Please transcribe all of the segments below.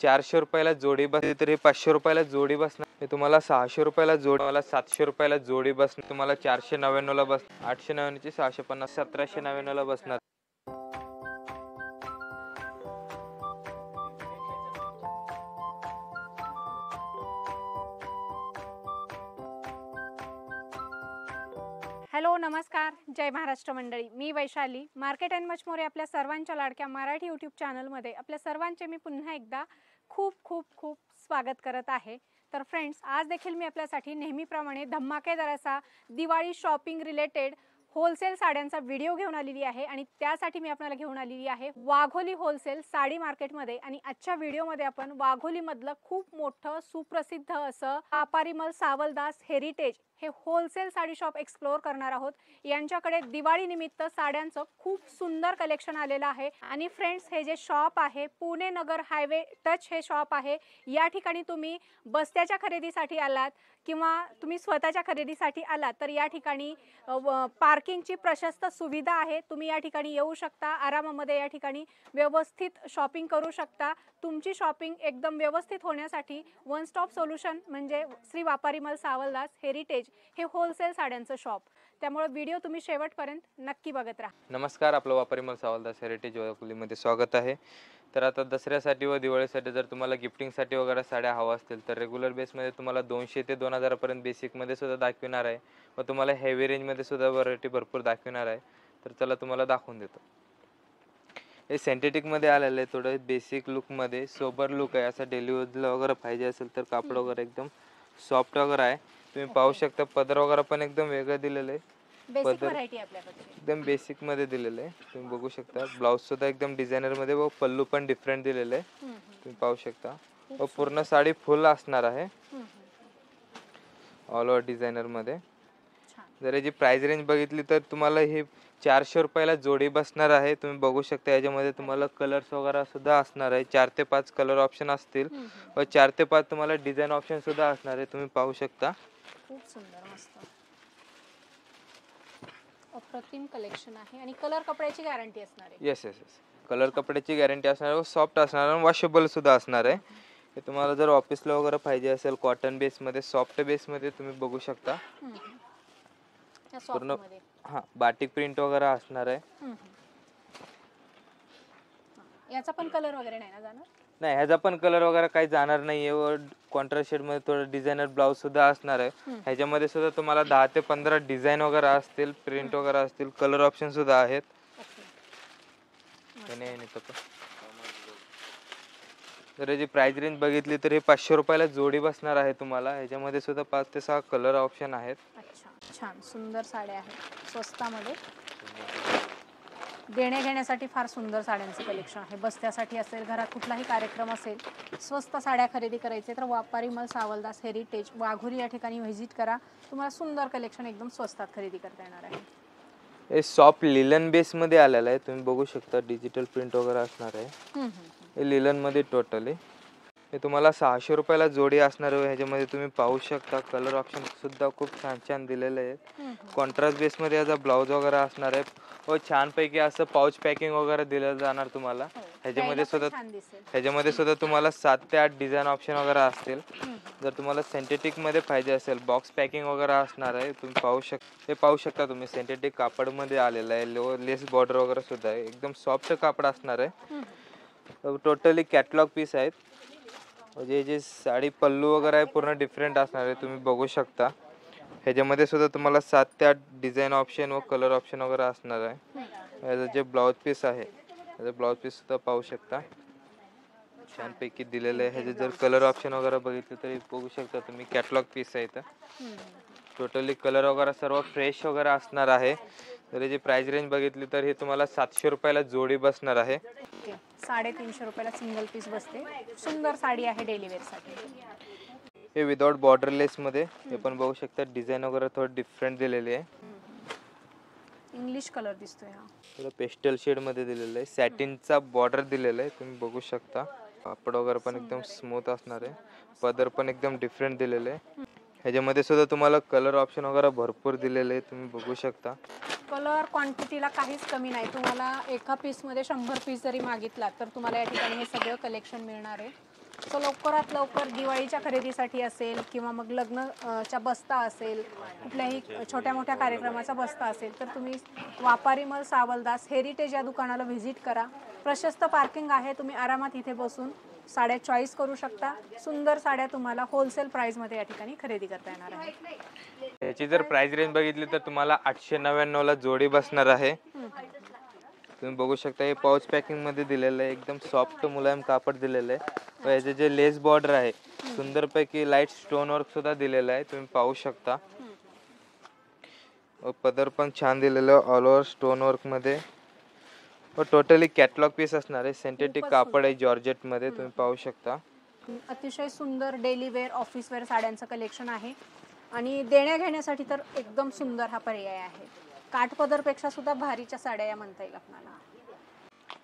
400 रुपयाला जोडी बसते, तर हे 500 रुपयाला जोडी बसणार. हे तुम्हाला 600 रुपयाला जोडी, मला 700 रुपयाला जोडी बसणार. तुम्हाला 499 ला बस, 899 ची 650, 1799 ला बसणार. हॅलो नमस्कार, जय महाराष्ट्र मंडळी. मी Vaishali, market and much more आपल्या सर्वांच्या लाडक्या मराठी यूट्यूब चॅनलमध्ये आपल्या सर्वांचे मी पुन्हा एकदा खूप खूप खूप स्वागत करत आहे. तर फ्रेंड्स, आज देखील मी आपल्यासाठी नेहमीप्रमाणे धमाकेदार असा दिवाळी शॉपिंग रिलेटेड होलसेल साड्यांचा व्हिडिओ घेऊन आलेली आहे आणि त्यासाठी मी आपल्याला घेऊन आलेली आहे वाघोली होलसेल साडी मार्केटमध्ये. आणि आजच्या व्हिडिओमध्ये आपण वाघोलीमधलं खूप मोठं सुप्रसिद्ध असं व्यापारीमल सावलदास हेरिटेज हे होलसेल साडी शॉप एक्सप्लोर करणार आहोत. यांच्याकडे दिवाळी निमित्त साड्यांचं खूप सुंदर कलेक्शन आलेलं आहे. आणि फ्रेंड्स, हे जे शॉप आहे पुणे नगर हायवे टच हे शॉप आहे. या ठिकाणी तुम्ही बस्त्याच्या खरेदीसाठी आलात किंवा तुम्ही स्वतःच्या खरेदीसाठी आलात तर या ठिकाणी पार्किंगची प्रशस्त सुविधा आहे. तुम्ही या ठिकाणी येऊ शकता, आरामामध्ये या ठिकाणी व्यवस्थित शॉपिंग करू शकता. तुमची शॉपिंग एकदम व्यवस्थित होण्यासाठी वन स्टॉप सोल्युशन म्हणजे श्री व्यापारीमल सावलदास हेरिटेज हे होलसेल साड्यांचं शॉप. त्यामुळे व्हिडिओ तुम्ही शेवटपर्यंत नक्की बघत राहा. नमस्कार, आपलं व्यापारीमल सावलदास हेरिटेज वाघोलीमध्ये स्वागत आहे. तर आता दसऱ्यासाठी व दिवाळीसाठी जर तुम्हाला गिफ्टिंगसाठी वगैरे साड्या हवा असतील तर रेग्युलर बेसमध्ये तुम्हाला 200 ते 2000 पर्यंत बेसिकमध्ये सुद्धा दाखविणार आहे व तुम्हाला हेवी रेंजमध्ये सुद्धा व्हरायटी भरपूर दाखविणार आहे. तर चला तुम्हाला दाखवून देतो. हे सिंथेटिकमध्ये आलेलं आहे, थोडं बेसिक लुकमध्ये सोबर लुक आहे. असं डेली यूजला वगैरे पाहिजे असेल तर कापड वगैरे एकदम सॉफ्ट वगैरे आहे. तुम्ही पाहू शकता पदर वगैरे पण एकदम वेगळं दिलेलं आहे. बेसिक व्हरायटी आपल्याकडे एकदम बेसिक मध्ये दिलेलं आहे. तुम्ही बघू शकता ब्लाउज सुद्धा एकदम डिझायनर मध्ये व पल्लू पण डिफरंट दिलेलं आहे. तुम्ही पाहू शकता व पूर्ण साडी फुल असणार आहे ऑल ओव्हर डिझायनर मध्ये. जर याची प्राइस रेंज बघितली तर तुम्हाला हे 400 रुपयाला जोडी बसणार आहे. तुम्ही बघू शकता याच्यामध्ये तुम्हाला कलर्स वगैरे सुद्धा असणार आहे. 4 ते 5 कलर ऑप्शन असतील व 4 ते 5 तुम्हाला डिझाइन ऑप्शन सुद्धा असणार आहे. तुम्ही पाहू शकता खूप सुंदर मस्त अप्रतिम कलेक्शन आहे. आणि कलर कपड्याची गॅरंटी असणार आहे. येस येस येस, कलर कपड्याची गॅरंटी असणार आहे व सॉफ्ट असणार आहे, वॉशेबल सुद्धा असणार आहे. हे तुम्हाला जर ऑफिसला वगैरे पाहिजे असेल कॉटन बेस मध्ये सॉफ्ट बेस मध्ये तुम्ही बघू शकता. पूर्ण बाटिक प्रिंट वगैरे असणार आहे. याचा पण कलर वगैरे नाही ना जाणार? नाही, ह्याचा पण कलर वगैरे काही जाणार नाहीये व कॉन्ट्रास्ट शेड मध्ये थोडं डिझायनर ब्लाउज सुद्धा असणार आहे. ह्याच्यामध्ये सुद्धा तुम्हाला 10 ते 15 डिझाईन वगैरे असतील, प्रिंट वगैरे असतील, कलर ऑप्शन सुद्धा आहेत. तर याची प्राइस रेंज बघितली तर हे 500 रुपयाला जोडी बसणार आहे तुम्हाला. ह्याच्यामध्ये सुद्धा 5 ते 6 कलर ऑप्शन आहेत. अच्छा, छान सुंदर साड्या आहेत स्वस्तामध्ये. देण्या घेण्यासाठी फार सुंदर साड्यांचं कलेक्शन आहे. बस्त्यासाठी असेल, घरात कुठलाही कार्यक्रम असेल, स्वस्त साड्या खरेदी करायचे तर व्यापारीमल सावलदास हेरिटेज वाघोली या ठिकाणी व्हिजिट करा. तुम्हाला सुंदर कलेक्शन एकदम स्वस्तात खरेदी करता येणार आहे. हे सॉफ्ट लिलन बेस मध्ये आलेलं आहे. तुम्ही बघू शकता डिजिटल प्रिंट वगैरे असणार आहे. हे लिलन मध्ये टोटल आहे. हे तुम्हाला 600 रुपयाला जोडी असणार आहे. ह्याच्यामध्ये तुम्ही पाहू शकता कलर ऑप्शन सुद्धा खूप छान छान दिलेले आहेत. कॉन्ट्रास्ट बेस मध्ये याचा ब्लाउज वगैरे असणार आहे व छानपैकी असं पाउच पॅकिंग वगैरे दिलं जाणार तुम्हाला. ह्याच्यामध्ये सुद्धा तुम्हाला 7 ते 8 डिझाईन ऑप्शन वगैरे असतील. जर तुम्हाला सिंथेटिक मध्ये पाहिजे असेल बॉक्स पॅकिंग वगैरे असणार आहे. तुम्ही पाहू शकता तुम्ही सिंथेटिक कापड मध्ये आलेलं आहे. लेस बॉर्डर वगैरे सुद्धा आहे. एकदम सॉफ्ट कापड असणार आहे. टोटली कॅटलॉग पीस आहेत. म्हणजे जे साडी पल्लू वगैरे आहे पूर्ण डिफरंट असणार आहे. तुम्ही बघू शकता ह्याच्यामध्ये सुद्धा तुम्हाला 7 ते 8 डिझाईन ऑप्शन व कलर ऑप्शन वगैरे असणार आहे. याचं जे ब्लाउज पीस आहे त्याचं ब्लाउज पीस सुद्धा पाहू शकता छानपैकी दिलेलं आहे. ह्याचे जर कलर ऑप्शन वगैरे बघितले तरी बघू शकता तुम्ही कॅटलॉग पीस आहे. टोटली कलर वगैरे सर्व फ्रेश वगैरे असणार आहे. तर याची प्राइस रेंज बघितली तर हे तुम्हाला 700 रुपयाला जोडी बसणार आहे. 350 रुपयाला सिंगल पीस बसते. सुंदर साडी आहे डेली वेअर साठी. हे विदाउट बॉर्डरलेस मध्ये हे पण बघू शकता. डिझाईन वगैरे थोडं डिफरंट दिलेली आहे. इंग्लिश कलर दिसतोय हा. थोडं पेस्टल शेड मध्ये दिलेलं आहे. सॅटिनचा बॉर्डर दिलेला आहे. तुम्ही बघू शकता कापड वगैरे पण एकदम स्मूथ असणार आहे. पदर पण एकदम डिफरंट दिलेले आहे. ह्याच्यामध्ये सुद्धा तुम्हाला कलर ऑप्शन वगैरे भरपूर दिलेले आहे. तुम्ही बघू शकता कलर क्वांटिटीला काहीच कमी नाही. तुम्हाला एका पीस मध्ये 100 पीस जरी मागितला तर तुम्हाला या ठिकाणी हे सगळं कलेक्शन मिळणार आहे. सो लवकरात लवकर दिवाळीच्या खरेदीसाठी असेल किंवा मग च्या बस्ता असेल, कुठल्याही छोट्या मोठ्या कार्यक्रमाचा बस्ता असेल तर तुम्ही व्यापारी मल सावलदास हेरिटेज या दुकानाला व्हिजिट करा. प्रशस्त पार्किंग आहे, तुम्ही आरामात इथे बसून साड्या चॉईस करू शकता. सुंदर साड्या तुम्हाला होलसेल प्राइसमध्ये या ठिकाणी खरेदी करता येणार आहे. याची जर प्राइस रेंज बघितली तर तुम्हाला 899 ला जोडी बसणार आहे. तुम्ही बघू शकता हे पाउच पॅकिंग मध्ये दिलेलं आहे, एकदम सॉफ्ट मुलायम कापड दिलेलं आहे. व याचे जे लेस बॉर्डर आहे सुंदर पैकी लाईट स्टोन वर्क सुद्धा दिलेलं आहे, तुम्ही पाहू शकता. व पदर पण छान दिलेलं आहे ऑल ओव्हर स्टोन वर्क मध्ये. व टोटली कॅटलॉग पीस असणार आहे, सिंथेटिक कापड आहे जॉर्जेट मध्ये, तुम्ही पाहू शकता. अतिशय सुंदर डेली वेअर ऑफिस वेअर साड्यांचं कलेक्शन आहे आणि देण्या घेण्यासाठी तर एकदम सुंदर हा पर्याय आहे. काठपदरपेक्षा सुद्धा भारीच्या साड्या या म्हणता येईल आपल्याला.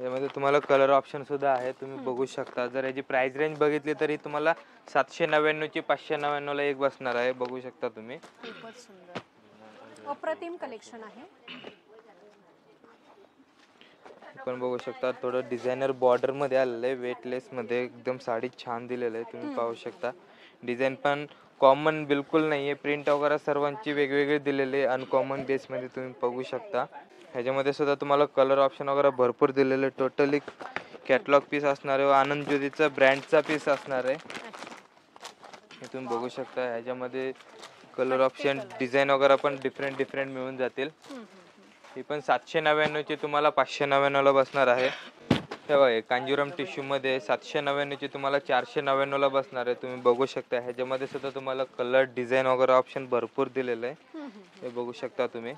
यामध्ये तुम्हाला कलर ऑप्शन सुद्धा आहे, तुम्ही बघू शकता. जर याची प्राइस रेंज बघितली तरी तुम्हाला 799 ची 599 ला एक बसणार आहे, बघू शकता तुम्ही. खूपच सुंदर अप्रतिम कलेक्शन आहे. पण बघू शकता थोडं डिझायनर बॉर्डर मध्ये आलेलं आहे, वेटलेस मध्ये एकदम साडी छान दिलेलं आहे, तुम्ही पाहू शकता. डिझाईन पण कॉमन बिलकुल नाहीये, प्रिंट वगैरे सर्वांची वेगवेगळे दिलेले अनकॉमन बेस मध्ये तुम्ही बघू शकता. ह्याच्यामध्ये सुद्धा तुम्हाला कलर ऑप्शन वगैरे भरपूर दिलेले. टोटली कॅटलॉग पीस असणार आहे, आनंद ज्योतीचा ब्रँडचा पीस असणार आहे, हे तुम्ही बघू शकता. ह्याच्यामध्ये कलर ऑप्शन डिझाईन वगैरे पण डिफरंट मिळून जातील. ही पण 799 ची तुम्हाला 599 ला बसणार आहे. तेव्हा कांजीवरम टिश्यू मध्ये 799 ची तुम्हाला 499 ला बसणार आहे, तुम्ही बघू शकता. ह्याच्यामध्ये सुद्धा तुम्हाला कलर डिझाईन वगैरे ऑप्शन भरपूर दिलेलं आहे, हे बघू शकता तुम्ही.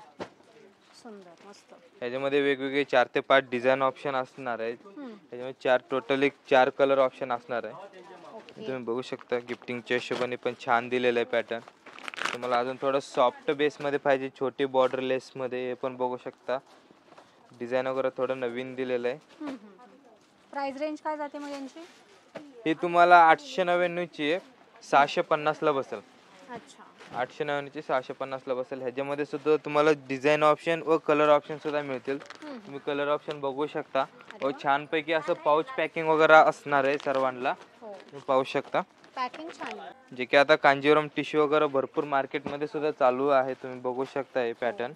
सुंदर मस्त. ह्याच्यामध्ये वेगवेगळे 4 ते 5 डिझाईन ऑप्शन असणार आहेत. ह्याच्यामध्ये टोटली 4 कलर ऑप्शन असणार आहे, तुम्ही बघू शकता. गिफ्टिंगच्या हिशोबाने पण छान दिलेलं आहे पॅटर्न. तुम्हाला अजून थोडं सॉफ्ट बेस मध्ये पाहिजे, छोटी बॉर्डर लेस मध्ये, हे पण बघू शकता. डिझाईन वगैरे थोडं नवीन दिलेलं आहे. प्राइस रेंज काय जाते मग यांची? ही तुम्हाला 899 ची आहे, 650 ला बसेल. अच्छा, 899 ची 650 ला बसेल. ह्याच्यामध्ये सुद्धा तुम्हाला डिझाईन ऑप्शन व कलर ऑप्शन सुद्धा मिळतील, तुम्ही कलर ऑप्शन बघू शकता. व छान पैकी असं पाउच पॅकिंग वगैरे असणार आहे सर्वांना, तुम्ही पाहू शकता. पॅकिंग छान आहे. जे की आता कांजीवरम टिश्यू वगैरे भरपूर मार्केट मध्ये सुद्धा चालू आहे, तुम्ही बघू शकता. हे पॅटर्न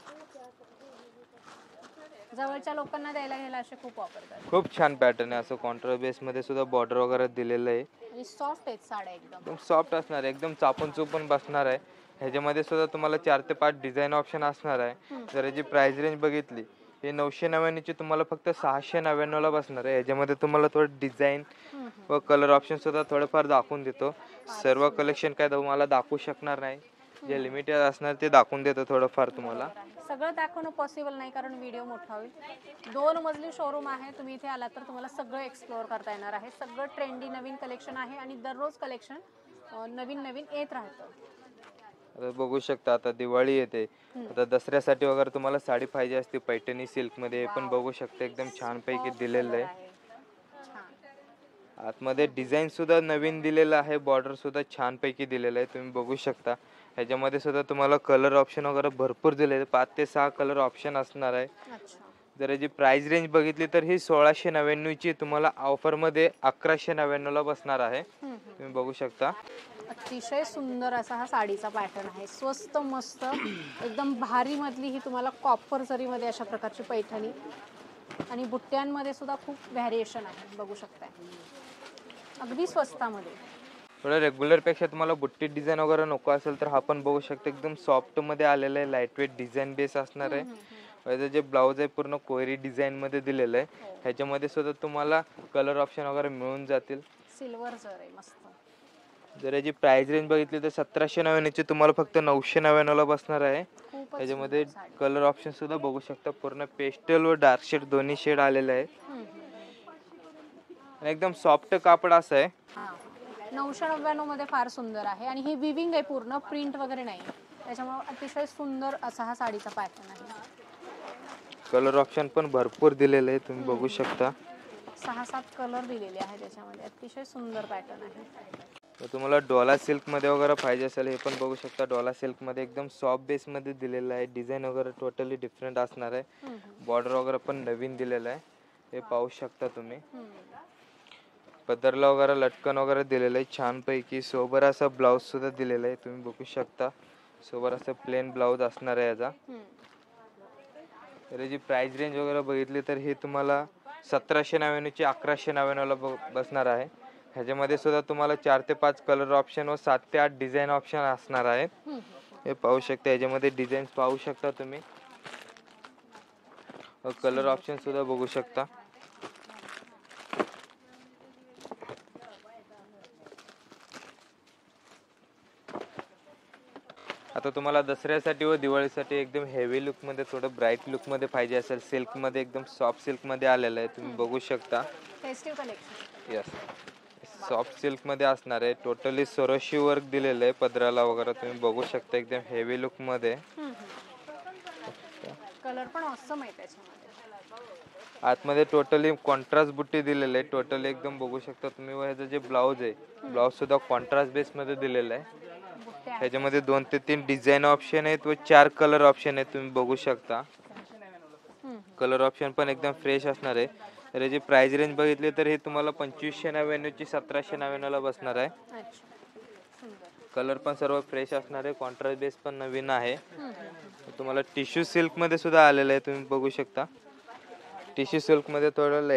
जवळच्या लोकांना द्यायला घ्यायला असे खूप वापरतात. खूप छान पॅटर्न आहे, असं कॉन्ट्रा बेस मध्ये सुद्धा बॉर्डर वगैरे दिलेलं आहे. आणि सॉफ्ट आहेत साड्या एकदम सॉफ्ट असणार आहे, एकदम चापून चुपून बसणार आहे. ह्याच्यामध्ये सुद्धा तुम्हाला 4 ते 5 डिझाईन ऑप्शन असणार आहे. जर याची प्राइस रेंज बघितली हे 999 ची तुम्हाला फक्त 699 ला बसणार आहे. ह्याच्यामध्ये तुम्हाला थोडं डिझाईन व कलर ऑप्शन सुद्धा थोडंफार दाखवून देतो. सर्व कलेक्शन काय तुम्हाला दाखवू शकणार नाही, जे लिमिटेड असणार ते दाखवून देतो थोडंफार तुम्हाला. सगळं दाखवणं पॉसिबल नाही कारण व्हिडिओ मोठा होईल. 2 मजली शोरूम आहे, तुम्ही इथे आलात तर तुम्हाला सगळं एक्सप्लोअर करता येणार आहे. सगळं ट्रेंडी नवीन कलेक्शन आहे आणि दररोज कलेक्शन नवीन येत राहतं. आता बघू शकता, आता दिवाळी येते, आता दसऱ्यासाठी वगैरे तुम्हाला साडी पाहिजे असते पैठणी सिल्क मध्ये, हे पण बघू शकता एकदम छान पैकी दिलेलं आहे. आतमध्ये डिझाईन सुद्धा नवीन दिलेलं आहे, बॉर्डर सुद्धा छान पैकी दिलेलं आहे, तुम्ही बघू शकता. ह्याच्यामध्ये सुद्धा तुम्हाला कलर ऑप्शन वगैरे भरपूर दिलेले, 5 ते 6 कलर ऑप्शन असणार आहे. जर याची प्राइस रेंज बघितली तर ही 1699 ची तुम्हाला ऑफर मध्ये 1199 ला बसणार आहे, तुम्ही बघू शकता. अतिशय सुंदर असा हा साडीचा पॅटर्न आहे, स्वस्त मस्त एकदम भारी मधली ही तुम्हाला कॉपर जरी मध्ये अशा प्रकारची पैठणी आणि बुट्ट्यांमध्ये सुद्धा खूप व्हॅरिएशन आहे, बघू शकताय. अगदी स्वस्तामध्ये. थोडं रेग्युलर पेक्षा तुम्हाला बुट्टी डिझाईन वगैरे नको असेल तर हा पण बघू शकता, एकदम सॉफ्ट मध्ये आलेलं आहे, लाईट वेट डिझाईन बेस असणार आहे. याचं जे ब्लाऊज आहे पूर्ण कोयरी डिझाईन मध्ये दिलेलं आहे. ह्याच्यामध्ये सुद्धा तुम्हाला कलर ऑप्शन वगैरे मिळून जातील. सिल्वर जर आहे मस्त. जर याची प्राइस रेंज बघितली तर 1799 ची तुम्हाला फक्त 999 ला बसणार आहे. त्याच्यामध्ये कलर ऑप्शन सुद्धा बघू शकता, पूर्ण पेस्टल व डार्क शेड दोन्ही शेड आलेले आहेत. एकदम सॉफ्ट कापड असं आहे. 999 मध्ये फार सुंदर आहे आणि ही विविंग आहे, पूर्ण प्रिंट वगैरे नाही, त्याच्यामुळे अतिशय सुंदर असा हा साडीचा पॅटर्न आहे. कलर ऑप्शन पण भरपूर दिलेले आहे, तुम्ही बघू शकता. 6-7 कलर दिलेले आहेत त्याच्यामध्ये, अतिशय सुंदर पॅटर्न आहे. तर तुम्हाला डॉला सिल्क मध्ये वगैरे पाहिजे असेल, हे पण बघू शकता. डॉला सिल्क मध्ये एकदम सॉफ्ट बेस मध्ये दिलेलं आहे, डिझाईन वगैरे टोटली डिफरंट असणार आहे. बॉर्डर वगैरे पण नवीन दिलेलं आहे, हे पाहू शकता तुम्ही. पदरला वगैरे लटकन वगैरे दिलेलं आहे छानपैकी. सोबर असा ब्लाऊज सुद्धा दिलेला आहे, तुम्ही बघू शकता. सोबर असं प्लेन ब्लाऊज असणार आहे याचा. तर याची प्राइस रेंज वगैरे बघितली तर हे तुम्हाला 1799 ची 1199 ला बसणार आहे. ह्याच्यामध्ये सुद्धा तुम्हाला 4 ते 5 कलर ऑप्शन व 7 ते 8 डिझाईन ऑप्शन असणार आहे. हे पाहू शकता, याच्यामध्ये डिझाईन पाहू शकता तुम्ही, कलर ऑप्शन सुद्धा बघू शकता. आता तुम्हाला दसऱ्यासाठी व दिवाळीसाठी एकदम हेवी लुक मध्ये, थोडं ब्राईट लुक मध्ये पाहिजे असेल, सिल्क मध्ये एकदम सॉफ्ट सिल्क मध्ये आलेलं आहे, तुम्ही बघू शकता. Festive collection. Yes, soft silk मध्ये असणार आहे. टोटली सरोशी वर्क दिलेलं आहे पदराला वगैरे, तुम्ही बघू शकता एकदम हेवी लुक मध्ये. कलर पण ऑसम आहे त्याच्यामध्ये. आतमध्ये टोटली कॉन्ट्रास्ट बुट्टी दिलेली आहे. टोटली एकदम बघू शकता तुम्ही. व ह्याचं जे ब्लाऊज आहे, ब्लाऊज सुद्धा कॉन्ट्रास्ट बेस मध्ये दिलेलं आहे. ह्याच्यामध्ये 2 ते 3 डिझाईन ऑप्शन आहेत व 4 कलर ऑप्शन आहेत, तुम्ही बघू शकता. कलर ऑप्शन पण एकदम फ्रेश असणार आहे. तर याची प्राइस रेंज बघितली तर हे तुम्हाला 2599 ची 1799 ला बसणार आहे. कलर पण सर्व फ्रेश असणार आहे. कॉन्ट्रास्ट बेस पण नवीन आहे. तुम्हाला टिश्यू सिल्क मध्ये सुद्धा आलेलं आहे, तुम्ही बघू शकता. टिश्यू सिल्क मध्ये थोडं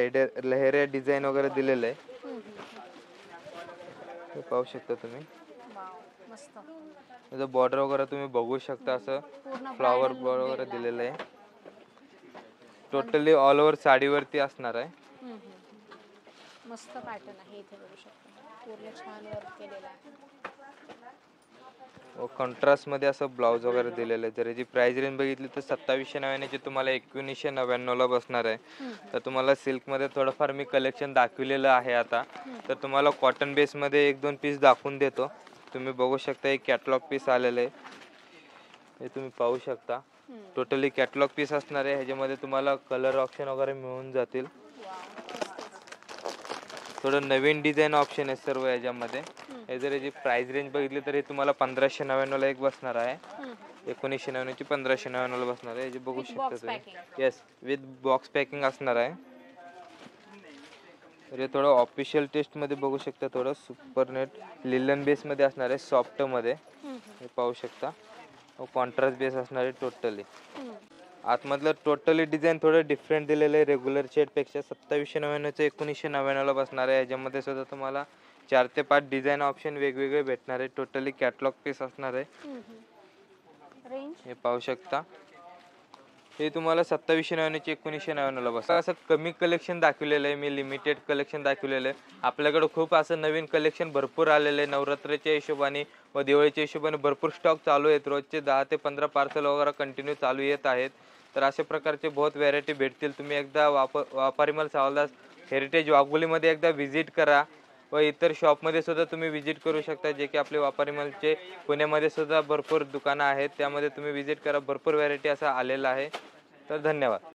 लहेरिया डिझाईन वगैरे दिलेलं आहे, हे पाहू शकता तुम्ही. मस्त. त्याचं बॉर्डर वगैरे तुम्ही बघू शकता, असं फ्लॉवर बॉर्डर वगैरे दिलेलं आहे. टोटली ऑल ओव्हर साडीवरती असणार आहे. मस्त पॅटर्न आहे, इथे बघू शकता. पूर्ण छान वर्क केलेलं आहे. कॉन्ट्रास्ट मध्ये असं ब्लाऊज वगैरे दिलेलं आहे. जर याची प्राइस रेंज बघितली तर 2799 ची तुम्हाला 1999 ला बसणार आहे. तर तुम्हाला सिल्क मध्ये थोडंफार मी कलेक्शन दाखविलेलं आहे आता. तर तुम्हाला कॉटन बेस मध्ये 1-2 पीस दाखवून देतो. तुम्ही बघू शकता, एक कॅटलॉग पीस आलेलं आहे, हे तुम्ही पाहू शकता. टोटली कॅटलॉग पीस असणार आहे. ह्याच्यामध्ये तुम्हाला कलर ऑप्शन वगैरे मिळून जातील. थोडं नवीन डिझाईन ऑप्शन आहे सर्व याच्यामध्ये. हे जर याची प्राइस रेंज बघितली तर हे तुम्हाला 1599 ला एक बसणार आहे. 1999 ची 1599 ला बसणार आहे. हे बघू शकता तुम्ही. येस, विथ बॉक्स पॅकिंग असणार आहे. तर हे थोडं ऑफिशियल टेस्ट मध्ये बघू शकता. थोडं सुपर नेट लिलन बेस मध्ये असणार आहे, सॉफ्ट मध्ये, हे पाहू शकता. कॉन्ट्रास्ट बेस असणार आहे टोटली. आतमधलं टोटली डिझाईन थोडं डिफरंट दिलेलं आहे रेग्युलर शेड पेक्षा. 2799 चं 1999 ला बसणार आहे. याच्यामध्ये सुद्धा तुम्हाला 4 ते 5 डिझाईन ऑप्शन वेगवेगळे भेटणार आहे. टोटली कॅटलॉग पीस असणार आहे, हे पाहू शकता. हे तुम्हाला 2799 ची 1999 ला बसणार. असं कमी कलेक्शन दाखवलेलं आहे मी, लिमिटेड कलेक्शन दाखवलेलं आहे. आपल्याकडे खूप असं नवीन कलेक्शन भरपूर आलेलं आहे. नवरात्रीच्या हिशोबाने व दिवाळीच्या हिशोबाने भरपूर स्टॉक चालू आहेत. रोजचे 10 ते 15 पार्सल वगैरे कंटिन्यू चालू येत आहेत. तर अशा प्रकारचे बहुत व्हरायटी भेटतील. तुम्ही एकदा व्यापारी माल सावलास हेरिटेज वाघोलीमध्ये एकदा व्हिजिट करा व इतर शॉपमध्ये सुद्धा तुम्ही व्हिजिट करू शकता, जे की आपले व्यापारी मालचे पुण्यामध्ये सुद्धा भरपूर दुकानं आहेत. त्यामध्ये तुम्ही व्हिजिट करा. भरपूर व्हरायटी असा आलेला आहे. तर धन्यवाद.